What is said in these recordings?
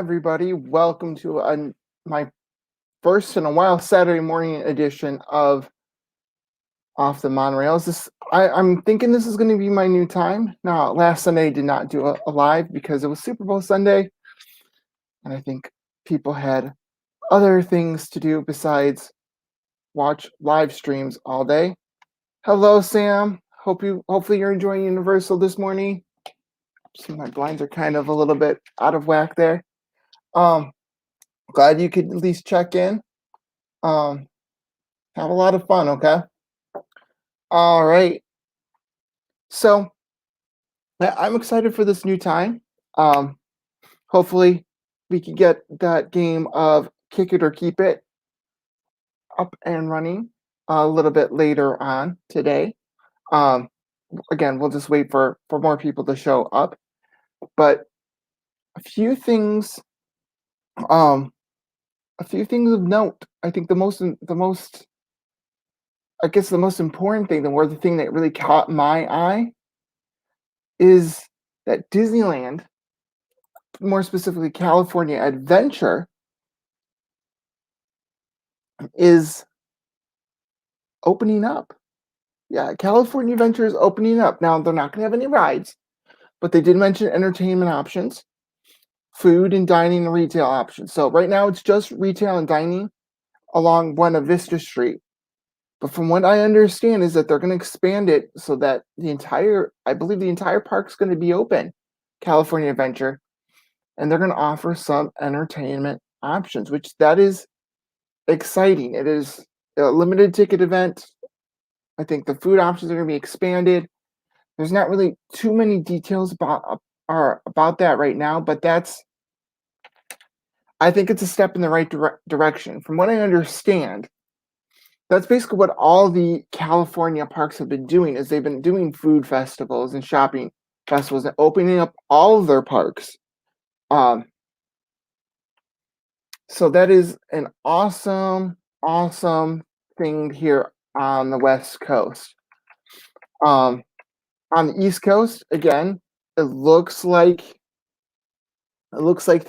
everybody. Welcome to my first in a while Saturday morning edition of Off the Monorails. I'm thinking this is going to be my new time. Now, last Sunday I did not do a live because it was Super Bowl Sunday, and I think people had other things to do besides watch live streams all day. Hello, Sam. Hopefully you're enjoying Universal this morning. See, my blinds are kind of a little bit out of whack there. Glad you could at least check in. Have a lot of fun, okay? All right. So I'm excited for this new time. Hopefully we can get that game of Kick It or Keep It up and running a little bit later on today. Again, we'll just wait for more people to show up. But a few things of note. I think the most important thing, the thing that really caught my eye is that Disneyland, more specifically California Adventure, is opening up. Yeah, California Adventure is opening up. Now, they're not going to have any rides, but they did mention entertainment options, food and dining and retail options. So right now it's just retail and dining along Buena Vista Street. But from what I understand is that they're going to expand it so that I believe the entire park's going to be open, California Adventure, and they're going to offer some entertainment options, which that is exciting. It is a limited ticket event. I think the food options are going to be expanded. There's not really too many details about that right now, but I think it's a step in the right direction. From what I understand, that's basically what all the California parks have been doing. Is they've been doing food festivals and shopping festivals and opening up all of their parks. So that is an awesome thing here on the West Coast. On the East Coast, again, it looks like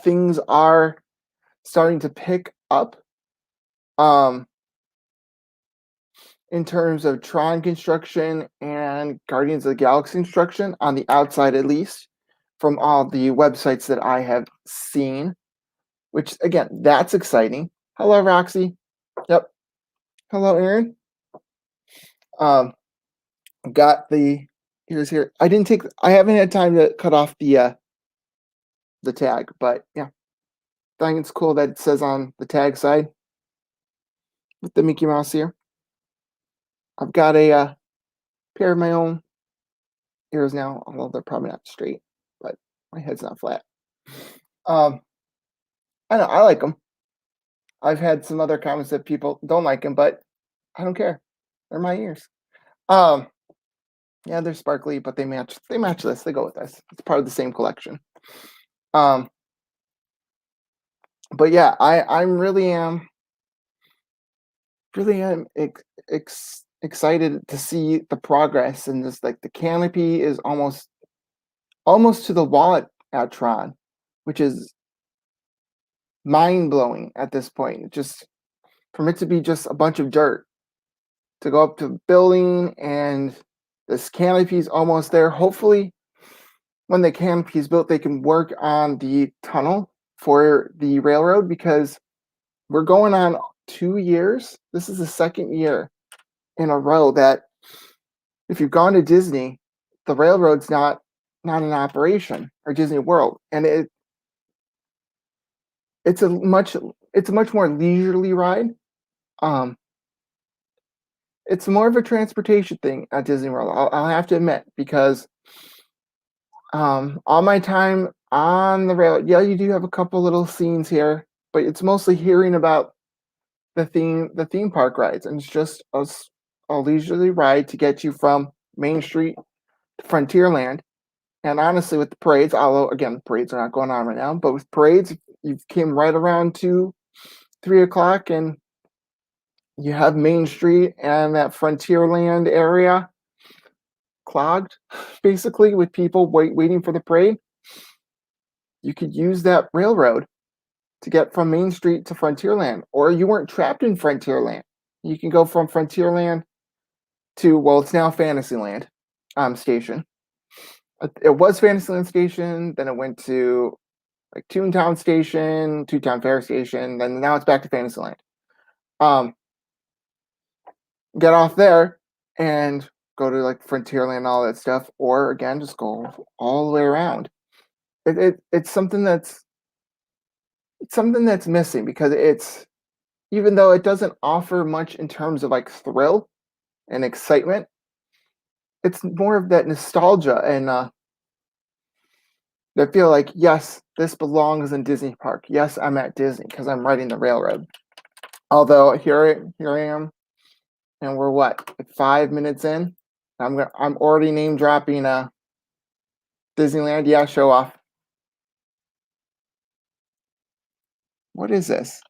things are starting to pick up. In terms of Tron construction and Guardians of the Galaxy construction, on the outside at least, from all the websites that I have seen, which again, that's exciting. Hello, Roxy. Yep. Hello, Aaron. Got the here. I haven't had time to cut off the tag, but yeah. I think it's cool that it says on the tag side with the Mickey Mouse here. I've got a pair of my own ears now, although they're probably not straight, but my head's not flat. I know, I like them. I've had some other comments that people don't like them, but I don't care. They're my ears. Yeah, they're sparkly, but they match this. They go with this. It's part of the same collection. But yeah, I really am excited to see the progress, and just like the canopy is almost to the wall at Tron, which is mind-blowing at this point. Just from it to be just a bunch of dirt to go up to the building, and this canopy is almost there. Hopefully when the canopy is built, they can work on the tunnel for the railroad, because we're going on 2 years. This is the second year in a row that if you've gone to Disney, the railroad's not in operation, or Disney World, and it's a much more leisurely ride. It's more of a transportation thing at Disney World. I'll have to admit, because all my time on the rail, yeah, you do have a couple little scenes here, but it's mostly hearing about the theme park rides, and it's just a leisurely ride to get you from Main Street to Frontierland. And honestly, with the parades, although again the parades are not going on right now, but with parades, you came right around 2-3 o'clock, and you have Main Street and that Frontierland area clogged, basically, with people waiting for the parade. You could use that railroad to get from Main Street to Frontierland, or you weren't trapped in Frontierland. You can go from Frontierland to, well, it's now Fantasyland Station. It was Fantasyland Station, then it went to like Toontown Station, Toontown Fair Station, then now it's back to Fantasyland. Get off there and go to like Frontierland and all that stuff, or again, just go all the way around. It's something that's missing because it's, even though it doesn't offer much in terms of like thrill and excitement, it's more of that nostalgia and I feel like, yes, this belongs in Disney Park. Yes, I'm at Disney because I'm riding the railroad. Although here I am, and we're what, like 5 minutes in. I'm already name dropping Disneyland. Yeah, show off. What is this?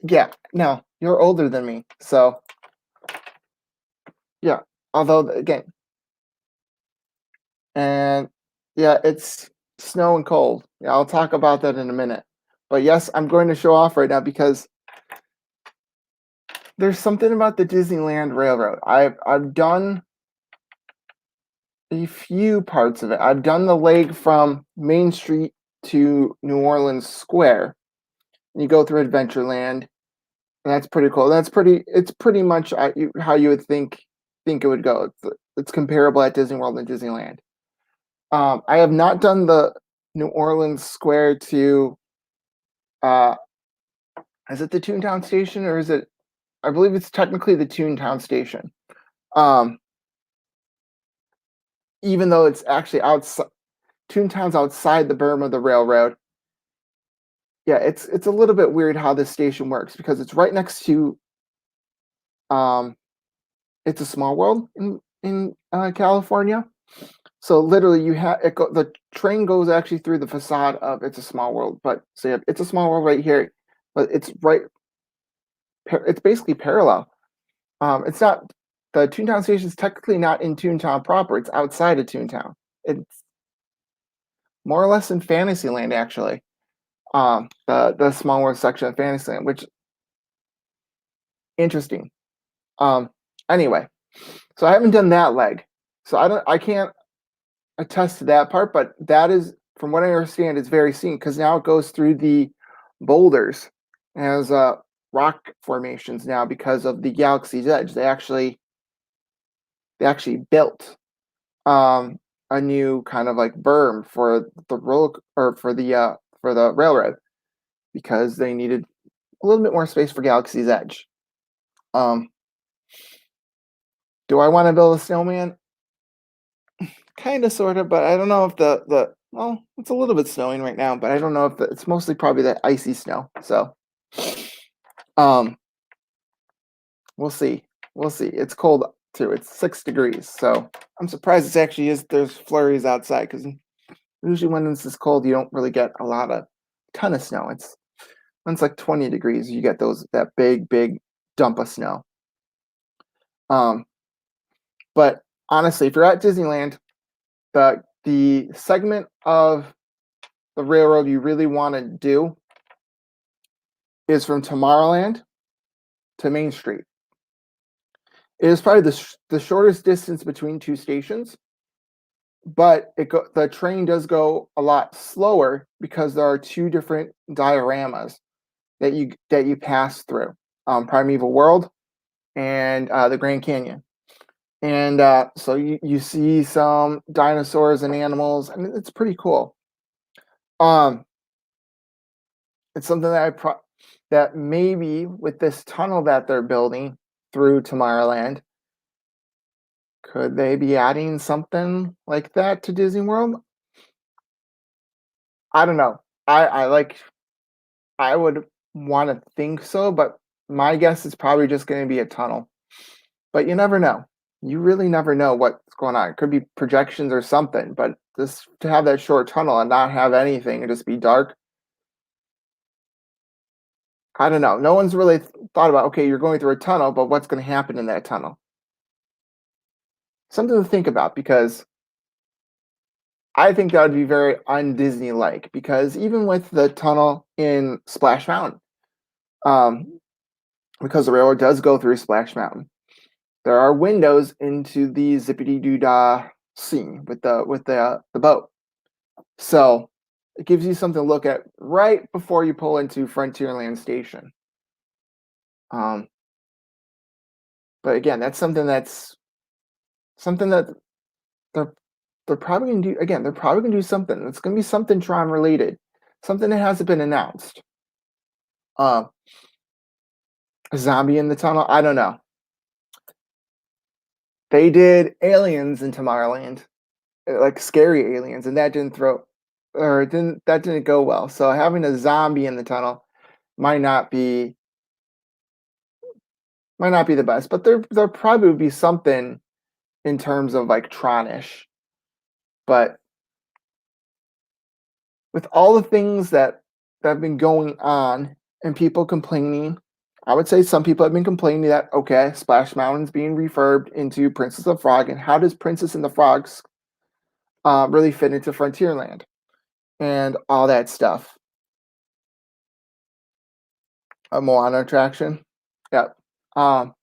Yeah, no, you're older than me, so yeah. Although again, and yeah, it's snow and cold. Yeah, I'll talk about that in a minute. But yes, I'm going to show off right now because there's something about the Disneyland Railroad. I've done a few parts of it. I've done the leg from Main Street to New Orleans Square. You go through Adventureland, and that's pretty cool. It's pretty much how you would think it would go. It's comparable at Disney World and Disneyland. I have not done the New Orleans Square to, is it the Toontown Station or is it? I believe it's technically the Toontown Station. Even though it's actually outside, Toontown's outside the berm of the railroad. Yeah, it's a little bit weird how this station works because it's right next to, It's a Small World in California. So literally, the train goes actually through the facade of It's a Small World, but so yeah, It's a Small World right here, but it's right. It's basically parallel. It's not, the Toontown station is technically not in Toontown proper. It's outside of Toontown. It's more or less in Fantasyland actually. The Small World section of Fantasyland, which interesting. Anyway, so I haven't done that leg, so I can't attest to that part, but that is, from what I understand, it's very scenic because now it goes through the boulders as rock formations now because of the Galaxy's Edge. They actually built a new kind of like berm for the for the railroad because they needed a little bit more space for Galaxy's Edge. Do I want to build a snowman? Kind of, sort of, but I don't know if well, it's a little bit snowing right now, but I don't know if it's mostly probably that icy snow. So, we'll see. We'll see. It's cold too. It's 6 degrees, so I'm surprised it's actually is. There's flurries outside because usually when it's this cold, you don't really get a ton of snow. When it's like 20 degrees, you get that big dump of snow. But honestly, if you're at Disneyland, the segment of the railroad you really want to do is from Tomorrowland to Main Street. It is probably the shortest distance between two stations, but the train does go a lot slower because there are two different dioramas that you pass through, Primeval World and the Grand Canyon. And so you see some dinosaurs and animals, and it's pretty cool. It's something that maybe with this tunnel that they're building through Tomorrowland, could they be adding something like that to Disney World? I don't know. I would want to think so, but my guess is probably just going to be a tunnel. But you never know. You really never know what's going on. It could be projections or something, but just to have that short tunnel and not have anything and just be dark, I don't know. No one's really thought about, okay, you're going through a tunnel, but what's going to happen in that tunnel? Something to think about because I think that would be very un-Disney like because even with the tunnel in Splash Mountain, um, because the railroad does go through Splash Mountain, there are windows into the zippity doo dah scene with the boat. So it gives you something to look at right before you pull into Frontierland Station. Um, but again, that's something that they're they're probably gonna do. Again, they're probably gonna do something. It's gonna be something Tron related, something that hasn't been announced. Uh, a zombie in the tunnel. I don't know. They did aliens in Tomorrowland, like scary aliens, and that didn't throw, or it didn't that didn't go well. So having a zombie in the tunnel might not be might not be the best, but there probably would be something in terms of like Tronish. But with all the things that have been going on and people complaining, I would say some people have been complaining that okay, Splash Mountain's being refurbed into Princess of Frog, and how does Princess and the Frogs really fit into Frontierland and all that stuff? A Moana attraction, yep. Um,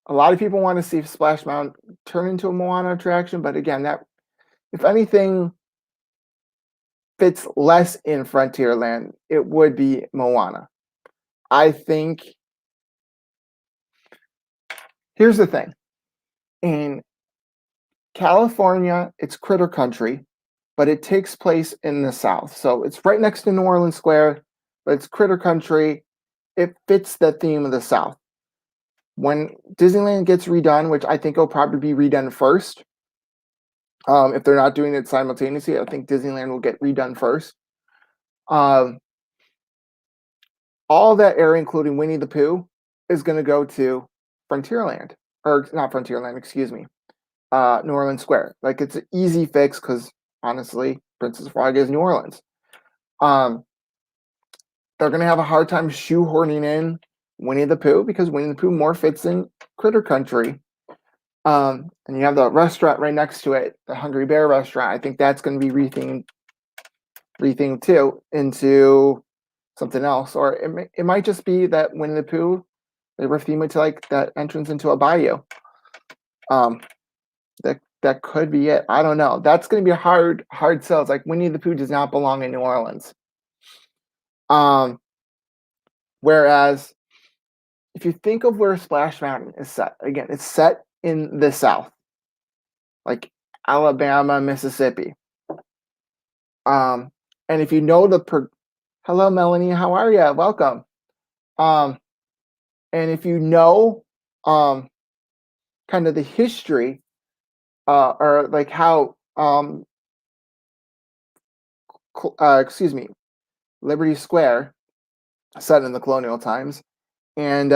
a lot of people want to see Splash Mountain turn into a Moana attraction, but again, that if anything fits less in Frontierland, it would be Moana. I think here's the thing. In California, it's critter country, but it takes place in the South. So it's right next to New Orleans Square, but it's critter country. It fits the theme of the South. When Disneyland gets redone, which I think will probably be redone first, if they're not doing it simultaneously, I think Disneyland will get redone first. Um, all that area, including Winnie the Pooh, is going to go to Frontierland, or not Frontierland, excuse me, New Orleans Square. Like it's an easy fix because honestly, Princess Frog is New Orleans. Um, they're gonna have a hard time shoehorning in Winnie the Pooh because Winnie the Pooh more fits in Critter Country. And you have the restaurant right next to it, the Hungry Bear restaurant. I think that's going to be rethemed too into something else, or it might just be that Winnie the Pooh they retheme it to like that entrance into a bayou. Um, that could be it. I don't know. That's going to be a hard sell. It's like Winnie the Pooh does not belong in New Orleans. Um, whereas if you think of where Splash Mountain is set, again, it's set in the South, like Alabama, Mississippi. Um, and if you know hello Melanie, how are you? Welcome. Um, and if you know um, kind of the history or like how excuse me, Liberty Square set in the colonial times and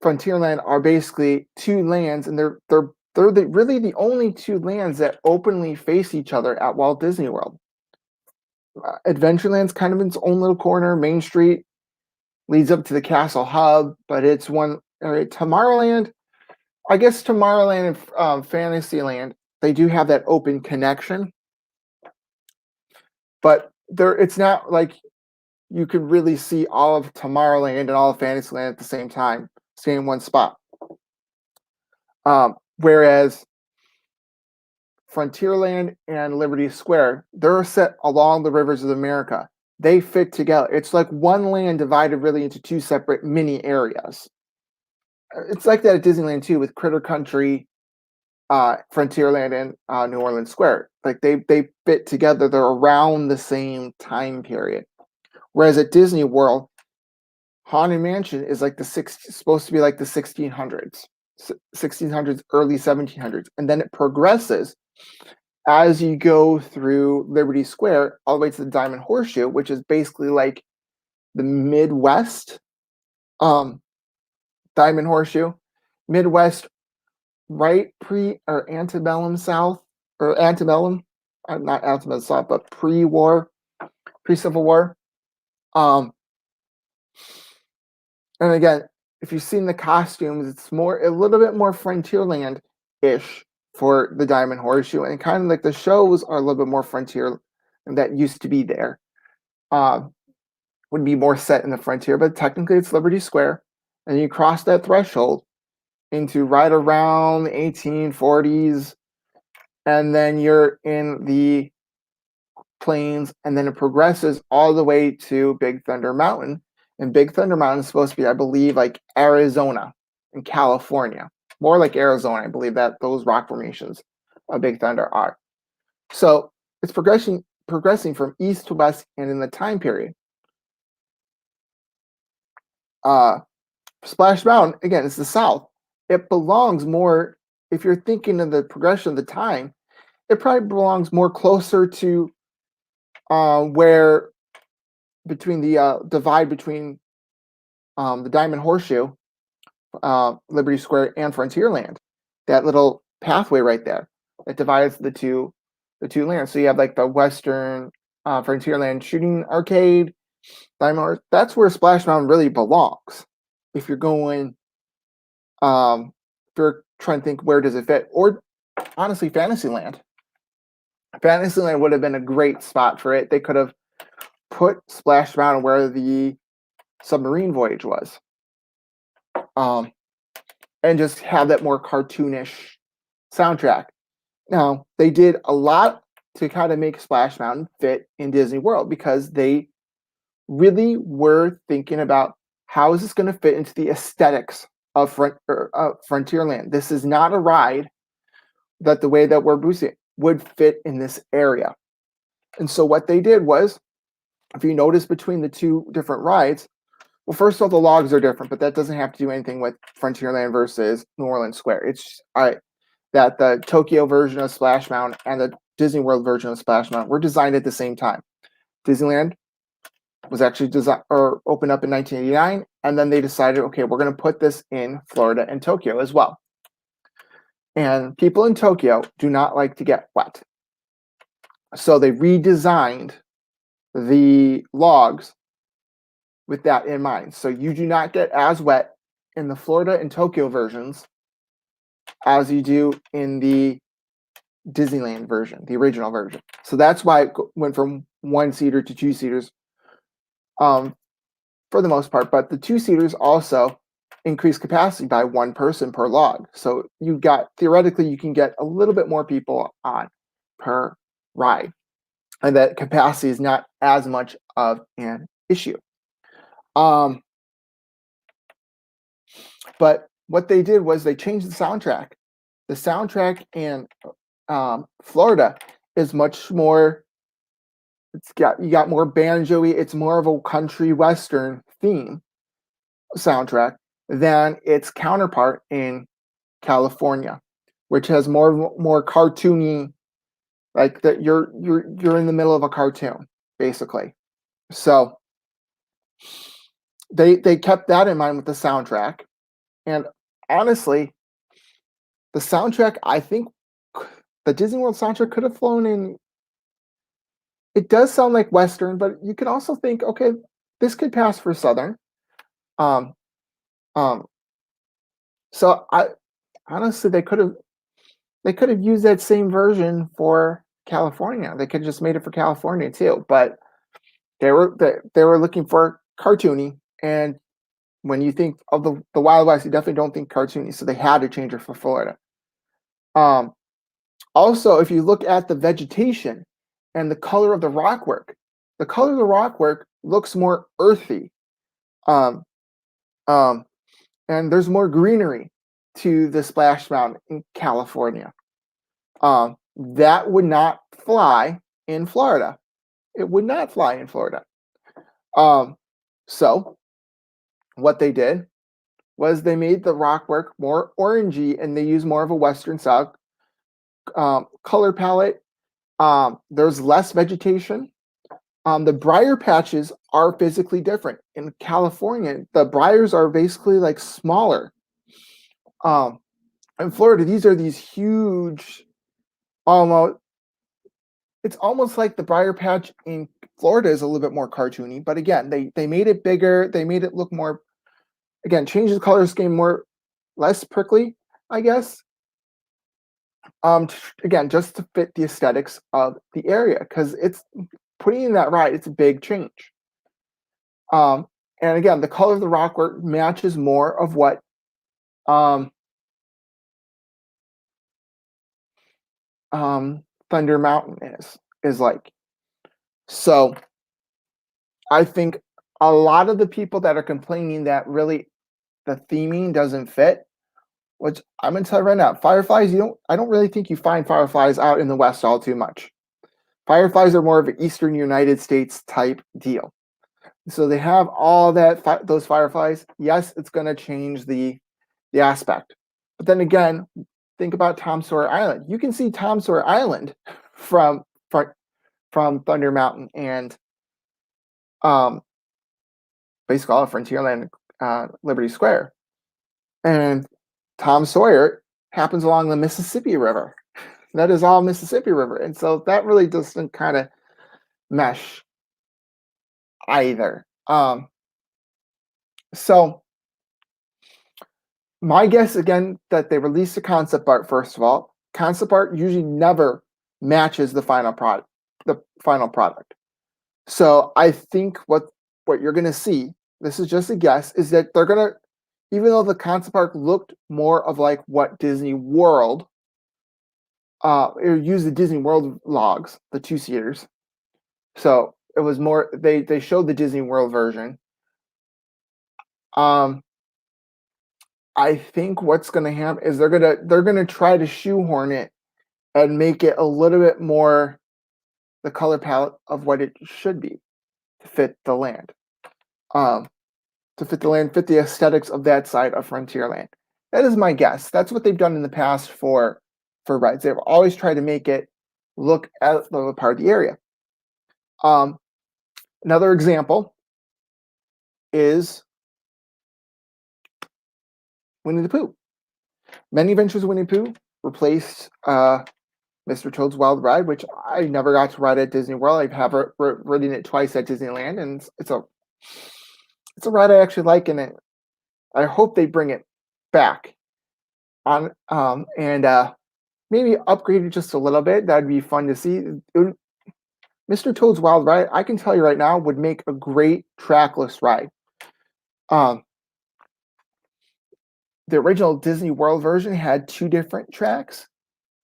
Frontierland are basically two lands, and they're really the only two lands that openly face each other at Walt Disney World. Adventureland's kind of its own little corner. Main Street leads up to the Castle Hub, but it's one area. Tomorrowland, I guess Tomorrowland and Fantasyland, they do have that open connection, but it's not like you could really see all of Tomorrowland and all of Fantasyland at the same time, stay in one spot. Whereas Frontierland and Liberty Square, they're set along the rivers of America. They fit together. It's like one land divided really into two separate mini areas. It's like that at Disneyland too, with Critter Country, Frontierland, and New Orleans Square. Like they fit together. They're around the same time period. Whereas at Disney World, Haunted Mansion is like supposed to be like the 1600s, 1600s, early 1700s, and then it progresses as you go through Liberty Square all the way to the Diamond Horseshoe, which is basically like the Midwest Diamond Horseshoe, Midwest, right pre or antebellum South or antebellum, not antebellum South, but pre-war, pre-Civil War. Um, and again, if you've seen the costumes, it's a little bit more Frontierland ish for the Diamond Horseshoe, and kind of like the shows are a little bit more frontier that used to be there. Uh, would be more set in the frontier, but technically it's Liberty Square, and you cross that threshold into right around the 1840s, and then you're in the plains, and then it progresses all the way to Big Thunder Mountain. And Big Thunder Mountain is supposed to be, I believe, like Arizona and California, more like Arizona. I believe that those rock formations of Big Thunder are. So it's progressing from east to west, and in the time period. Uh, Splash Mountain, again, it's the south. It belongs more, if you're thinking of the progression of the time, it probably belongs more closer to where between the divide between the Diamond Horseshoe, Liberty Square, and Frontierland. That little pathway right there that divides the two lands. So you have like the Western Frontierland shooting arcade, Diamond. That's where Splash Mountain really belongs. If you're going, if you're trying to think where does it fit, or honestly, Fantasyland. Fantasyland would have been a great spot for it. They could have put Splash Mountain where the submarine voyage was, um, and just have that more cartoonish soundtrack. Now, they did a lot to kind of make Splash Mountain fit in Disney World because they really were thinking about how is this going to fit into the aesthetics of Frontierland. This is not a ride that the way that we're boosting would fit in this area. And so what they did was, if you notice between the two different rides, well, first of all, the logs are different, but that doesn't have to do anything with Frontierland versus New Orleans Square. It's that the Tokyo version of Splash Mountain and the Disney World version of Splash Mountain were designed at the same time. Disneyland was actually designed or opened up in 1989, and then they decided, okay, we're going to put this in Florida and Tokyo as well. And people in Tokyo do not like to get wet, so they redesigned the logs with that in mind. So you do not get as wet in the Florida and Tokyo versions as you do in the Disneyland version, the original version. So that's why it went from one-seater to two-seaters for the most part. But the two-seaters also increase capacity by one person per log. So theoretically, you can get a little bit more people on per ride. And that capacity is not as much of an issue. But what they did was they changed the soundtrack. The soundtrack in Florida is much more. You got more banjo-y. It's more of a country western theme soundtrack than its counterpart in California, which has more cartoony, like that you're in the middle of a cartoon basically. So they kept that in mind with the soundtrack, and honestly, the soundtrack, I think the Disney World soundtrack could have flown in. It does sound like Western, but you can also think, okay, this could pass for Southern. Um, um, so I honestly, they could have used that same version for California. They could have just made it for California too, but they were looking for cartoony, and when you think of the Wild West, you definitely don't think cartoony, so they had to change it for Florida. Also, if you look at the vegetation and the color of the rockwork, the color of the rockwork looks more earthy, um, um, and there's more greenery to the Splash Mountain in California. That would not fly in Florida. It would not fly in Florida. So what they did was they made the rockwork more orangey, and they used more of a Western style color palette. There's less vegetation. The briar patches are physically different. In California, the briars are basically like smaller. In Florida, these are these huge, almost. It's almost like the briar patch in Florida is a little bit more cartoony, but again, they made it bigger. They made it look more. Again, changed the color scheme more, less prickly, I guess. Again, just to fit the aesthetics of the area, because it's putting in that ride. It's a big change. Um, and again, the color of the rockwork matches more of what um, Thunder Mountain is like. So I think a lot of the people that are complaining that really the theming doesn't fit, which I'm gonna tell you right now, fireflies, I don't really think you find fireflies out in the West all too much. Fireflies are more of an Eastern United States type deal. So they have all those fireflies. Yes, it's gonna change the aspect. But then again, think about Tom Sawyer Island. You can see Tom Sawyer Island from from Thunder Mountain and um, basically all of Frontierland, Liberty Square. And Tom Sawyer happens along the Mississippi River. That is all Mississippi River. And so that really doesn't kind of mesh either. So my guess again that they released the concept art first of all. Concept art usually never matches the final product. The final product. So I think what you're gonna see, this is just a guess, is that they're gonna, even though the concept art looked more of like what Disney World, or use the Disney World logs, the two-seaters. So it was more they showed the Disney World version. Um, I think what's gonna happen is they're gonna try to shoehorn it and make it a little bit more the color palette of what it should be to fit the land. Um, to fit the land, fit the aesthetics of that side of Frontierland. That is my guess. That's what they've done in the past for rides. They've always tried to make it look at the part of the area. Um, Another example is Winnie the Pooh. Many Adventures of Winnie the Pooh replaced Mr. Toad's Wild Ride, which I never got to ride at Disney World. I have ridden it twice at Disneyland, and it's a ride I actually like, and I hope they bring it back on and maybe upgrade it just a little bit. That'd be fun to see. Mr. Toad's Wild Ride, I can tell you right now, would make a great trackless ride. Um, the original Disney World version had two different tracks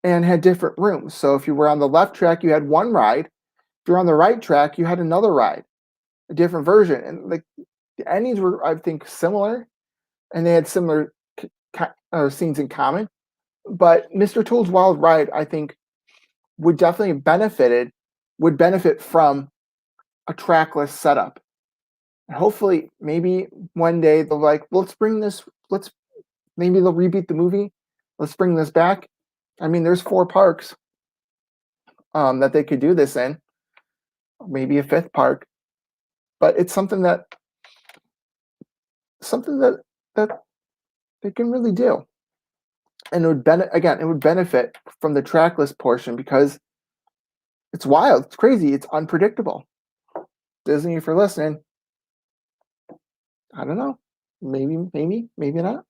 and had different rooms. So if you were on the left track, you had one ride. If you're on the right track, you had another ride, a different version. And like the endings were, I think, similar, and they had similar scenes in common. But Mr. Toad's Wild Ride, I think, would definitely would benefit from a trackless setup. And hopefully, maybe one day they'll like, maybe they'll reboot the movie. Let's bring this back. I mean, there's 4 parks that they could do this in, maybe a 5th park, but it's something that that they can really do, and it would benefit from the trackless portion because it's wild, it's crazy, it's unpredictable. Disney, if you're listening, I don't know, maybe not.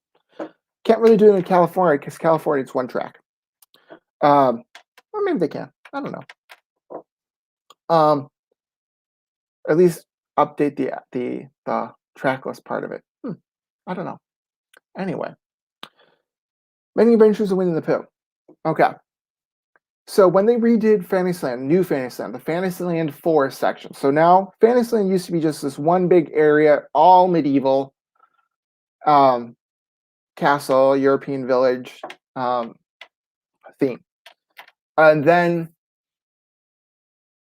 Can't really do it in California because California it's one track. Or maybe they can. I don't know. At least update the trackless part of it. I don't know. Anyway, Many Adventures of Winnie the Pooh. Okay. So when they redid Fantasyland, new Fantasyland, the Fantasyland Forest section. So now Fantasyland used to be just this one big area, all medieval, castle, European village theme. And then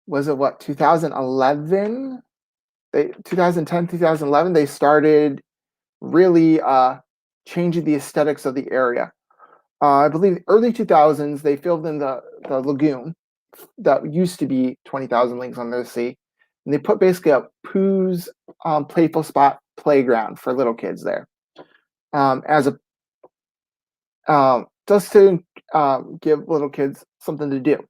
was it what 2011? 2010, 2011, they started really changing the aesthetics of the area. I believe early 2000s, they filled in the lagoon that used to be 20,000 Leagues Under the Sea. And they put basically a Pooh's Playful Spot playground for little kids there. As a just to give little kids something to do.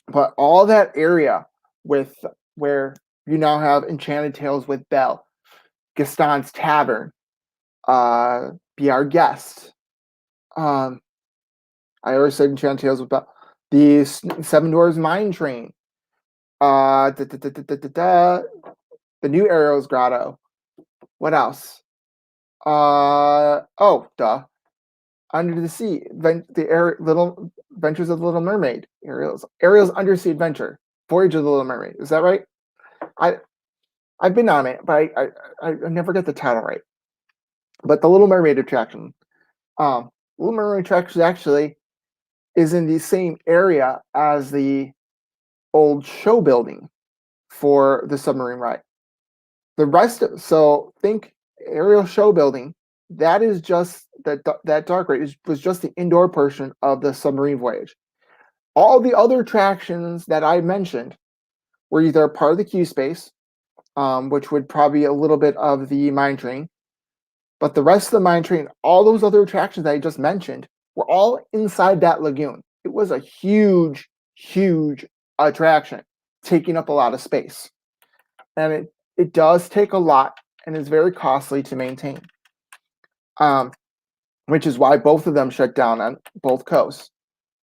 But all that area with where you now have Enchanted Tales with Belle, Gaston's Tavern, Be Our Guest, I already said Enchanted Tales about the Seven Dwarfs Mine Train. The new Arrows Grotto. What else? Oh, duh. Under the Sea, Little Adventures of the Little Mermaid. Ariel's Undersea Adventure. Voyage of the Little Mermaid. Is that right? I I've been on it, but I never get the title right. But the Little Mermaid attraction, Little Mermaid attraction actually is in the same area as the old show building for the submarine ride. The rest of so think Ariel show building. That is just that dark ride was just the indoor portion of the submarine voyage. All the other attractions that I mentioned were either part of the queue space, which would probably be a little bit of the mine train, but the rest of the mine train, all those other attractions that I just mentioned, were all inside that lagoon. It was a huge, huge attraction, taking up a lot of space. And it does take a lot and is very costly to maintain. Which is why both of them shut down on both coasts.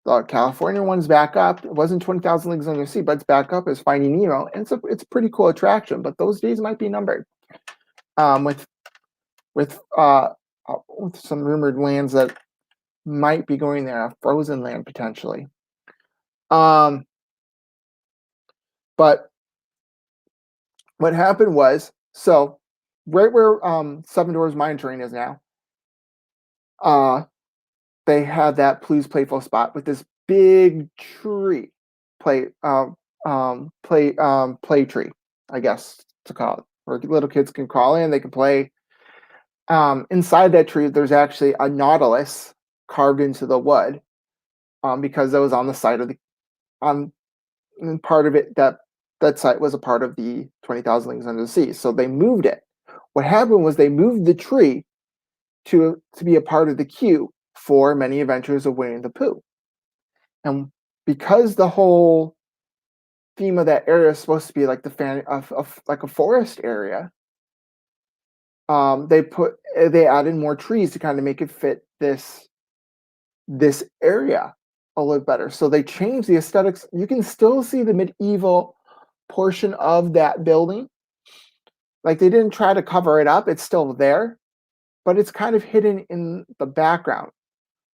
The California one's back up. It wasn't 20,000 Leagues Under the Sea, but it's back up as Finding Nemo, and it's a pretty cool attraction. But those days might be numbered. With some rumored lands that might be going there, a frozen land potentially. But what happened was, so right where Seven Dwarfs Mine Train is now, they had that Please Playful spot with this big tree, play tree, I guess to call it, where little kids can crawl in, they can play. Inside that tree, there's actually a nautilus carved into the wood, because that was on the side of the and part of it that site was a part of the 20,000 Leagues Under the Sea. So they moved it. What happened was they moved the tree to be a part of the queue for Many Adventures of Winnie the Pooh. And because the whole theme of that area is supposed to be like like a forest area, they added more trees to kind of make it fit this area a little better. So they changed the aesthetics. You can still see the medieval portion of that building. Like they didn't try to cover it up. It's still there, but it's kind of hidden in the background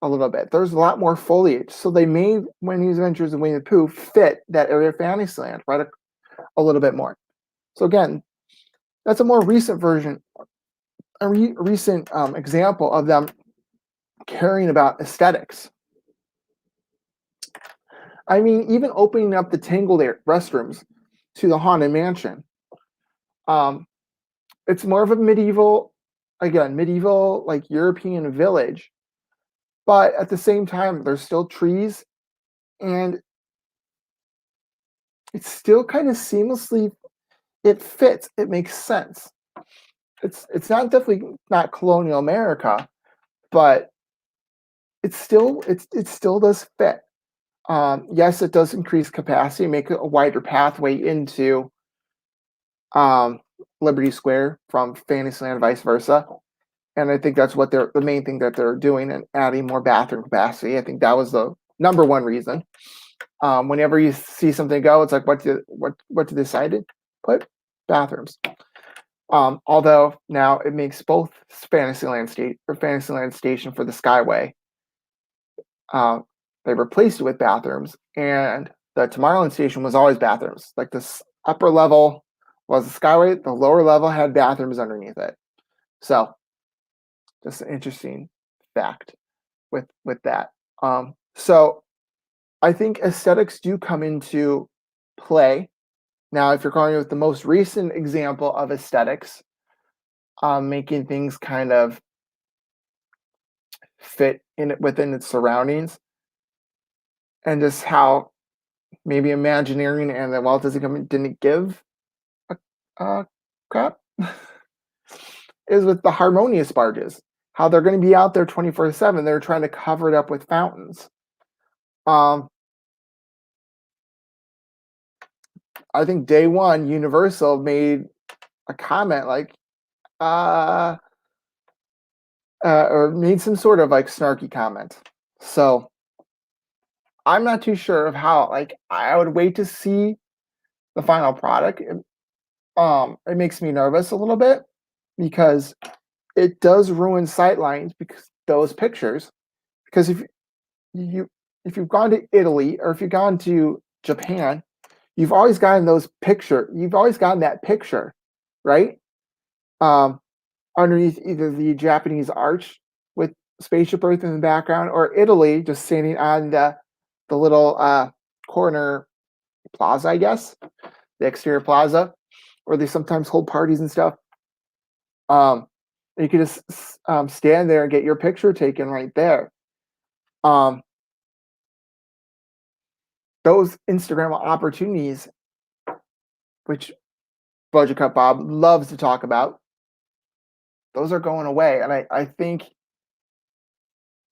a little bit. There's a lot more foliage. So they made Winnie's Adventures of Winnie the Pooh fit that area of Fantasyland right a little bit more. So again, that's a more recent version, a recent example of them caring about aesthetics. I mean, even opening up the Tangled restrooms to the Haunted Mansion. It's more of a medieval like European village, but at the same time, there's still trees, and it's still kind of seamlessly. It fits. It makes sense. It's not definitely not colonial America, but it still does fit. Yes, it does increase capacity, make it a wider pathway into Liberty Square from Fantasyland, vice versa. And I think that's what the main thing that they're doing, and adding more bathroom capacity. I think that was the number one reason. Whenever you see something go, it's like, what did they decide? Put bathrooms. Although now it makes both Fantasyland Station for the Skyway. They replaced it with bathrooms, and the Tomorrowland Station was always bathrooms. Like this upper level was the Skyway, the lower level had bathrooms underneath it. So just an interesting fact with that. So I think aesthetics do come into play. Now, if you're going with the most recent example of aesthetics, making things kind of fit in it within its surroundings, and just how maybe Imagineering and the Walt Disney Company didn't give a crap is with the Harmonious barges. How they're going to be out there 24/7. They're trying to cover it up with fountains. I think day one, Universal made a comment like, or made some sort of like snarky comment. So I'm not too sure of how, like, I would wait to see the final product. It makes me nervous a little bit because it does ruin sightlines because those pictures. Because you if you've gone to Italy or if you've gone to Japan, you've always gotten that picture, right? Um, Underneath either the Japanese arch with Spaceship Earth in the background or Italy just standing on the little corner plaza, I guess, the exterior plaza, where they sometimes hold parties and stuff. Um, you can just stand there and get your picture taken right there. Um, those Instagram opportunities, which Budget Cut Bob loves to talk about, those are going away. And I think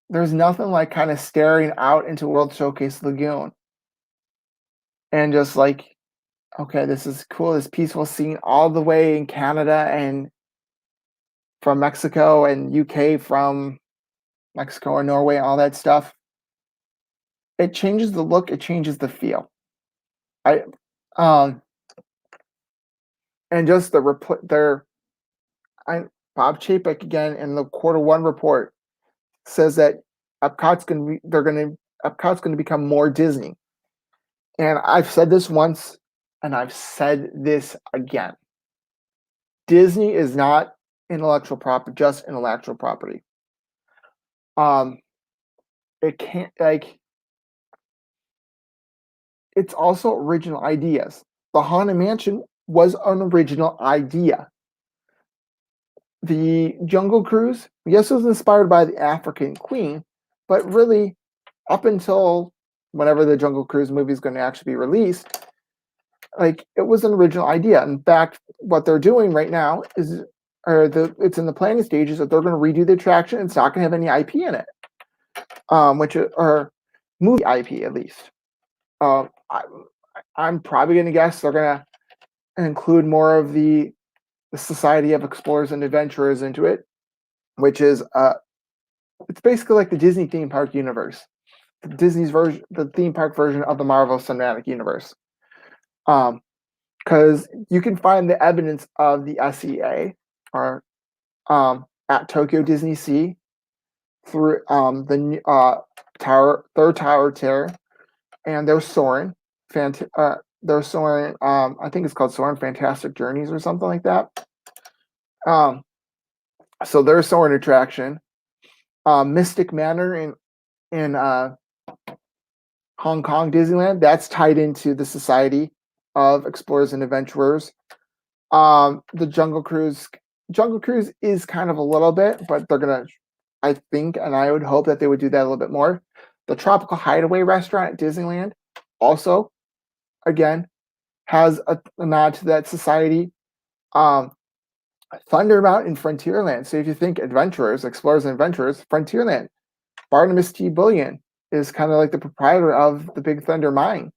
there's nothing like kind of staring out into World Showcase Lagoon and just like, okay, this is cool, this peaceful scene all the way in Canada and from Mexico and UK from Mexico or Norway, all that stuff. It changes the look, it changes the feel. I um and just their I Bob Chapek again in the quarter 1 report says that Epcot's gonna become more Disney. And I've said this once and I've said this again. Disney is not just intellectual property. Um, it can't like it's also original ideas. The Haunted Mansion was an original idea. The Jungle Cruise, yes, it was inspired by the African Queen, but really, up until whenever the Jungle Cruise movie is going to actually be released, like it was an original idea. In fact, what they're doing right now is, it's in the planning stages that they're going to redo the attraction. It's not going to have any IP in it, or movie IP at least. Um, I, I'm probably going to guess they're going to include more of the Society of Explorers and Adventurers into it, which is it's basically like the Disney theme park universe, the theme park version of the Marvel Cinematic Universe. Because you can find the evidence of the SEA or at Tokyo Disney Sea through the third tower tier, and they're soaring. They're soaring. I think it's called Soaring Fantastic Journeys or something like that. So they're a soaring attraction. Mystic Manor in Hong Kong Disneyland, that's tied into the Society of Explorers and Adventurers. The Jungle Cruise is kind of a little bit, but they're gonna, I think, and I would hope that they would do that a little bit more. The Tropical Hideaway restaurant at Disneyland also, again, has a nod to that society. Thunder Mountain Frontierland. So if you think adventurers, explorers and adventurers, Frontierland, Barnabas T. Bullion is kind of like the proprietor of the Big Thunder Mine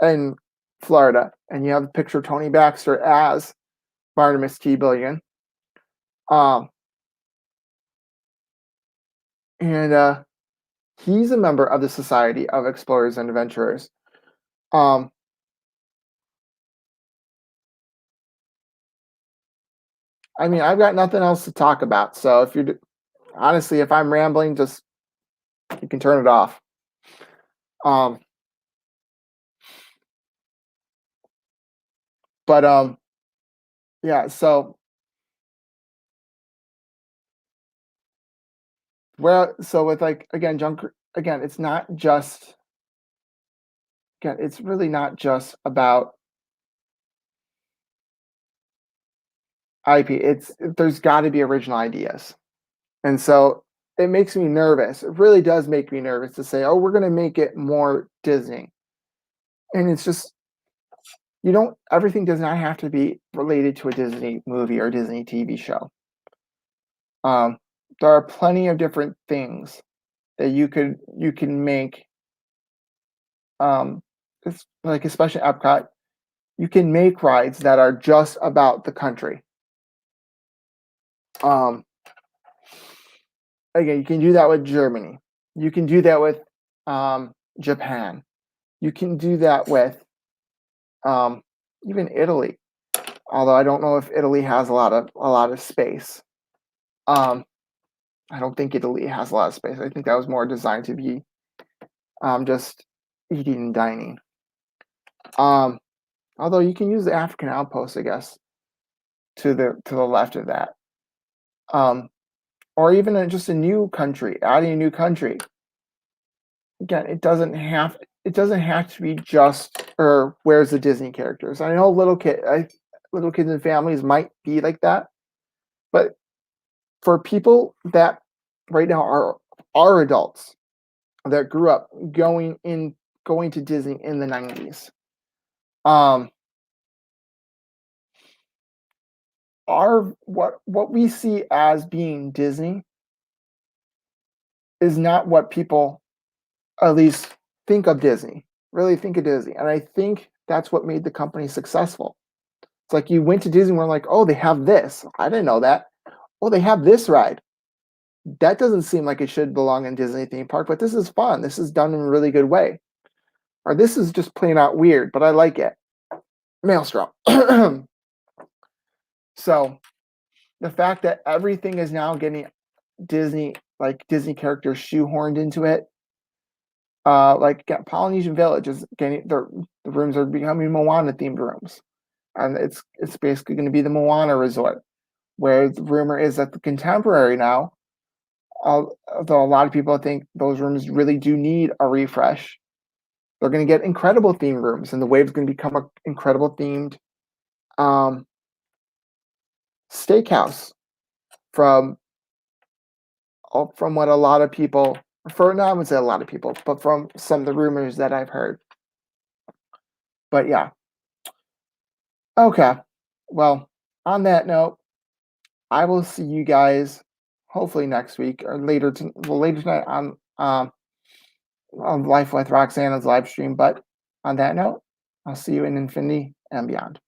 in Florida. And you have a picture of Tony Baxter as Barnabas T. Bullion. And he's a member of the Society of Explorers and Adventurers. I mean, I've got nothing else to talk about. So honestly, if I'm rambling, just you can turn it off. Um, but yeah. So with like again, it's not just again, it's really not just about IP. There's got to be original ideas, and so it makes me nervous. It really does make me nervous to say, "Oh, we're going to make it more Disney," and it's just everything does not have to be related to a Disney movie or Disney TV show. There are plenty of different things that you can make. Like especially Epcot, you can make rides that are just about the country. Um, Again, you can do that with Germany. You can do that with Japan. You can do that with um, even Italy. Although I don't know if Italy has a lot of space. Um, I don't think Italy has a lot of space. I think that was more designed to be just eating and dining. Um, Although you can use the African outpost, I guess, to the left of that. Um, or even just a new country, adding a new country. Again, it doesn't have to be just or where's the Disney characters. I know little kids and families might be like that, but for people that right now are adults that grew up going to Disney in the 90s, um, our what we see as being Disney is not what people at least think of Disney. Really think of Disney, and I think that's what made the company successful. It's like you went to Disney and we're like, "Oh, they have this. I didn't know that. Oh, they have this ride. That doesn't seem like it should belong in Disney theme park, but this is fun. This is done in a really good way. Or this is just plain out weird, but I like it." Maelstrom. So the fact that everything is now getting Disney characters shoehorned into it, Polynesian Village is getting the rooms are becoming Moana themed rooms, and it's basically going to be the Moana resort. Where the rumor is that the Contemporary now, although a lot of people think those rooms really do need a refresh, they're going to get incredible themed rooms, and the Wave's going to become an incredible themed um, steakhouse from from what a lot of people for no, I would say a lot of people, but from some of the rumors that I've heard. But yeah, okay. Well, on that note, I will see you guys hopefully next week or later tonight on Life with Roxana's live stream. But on that note, I'll see you in infinity and beyond.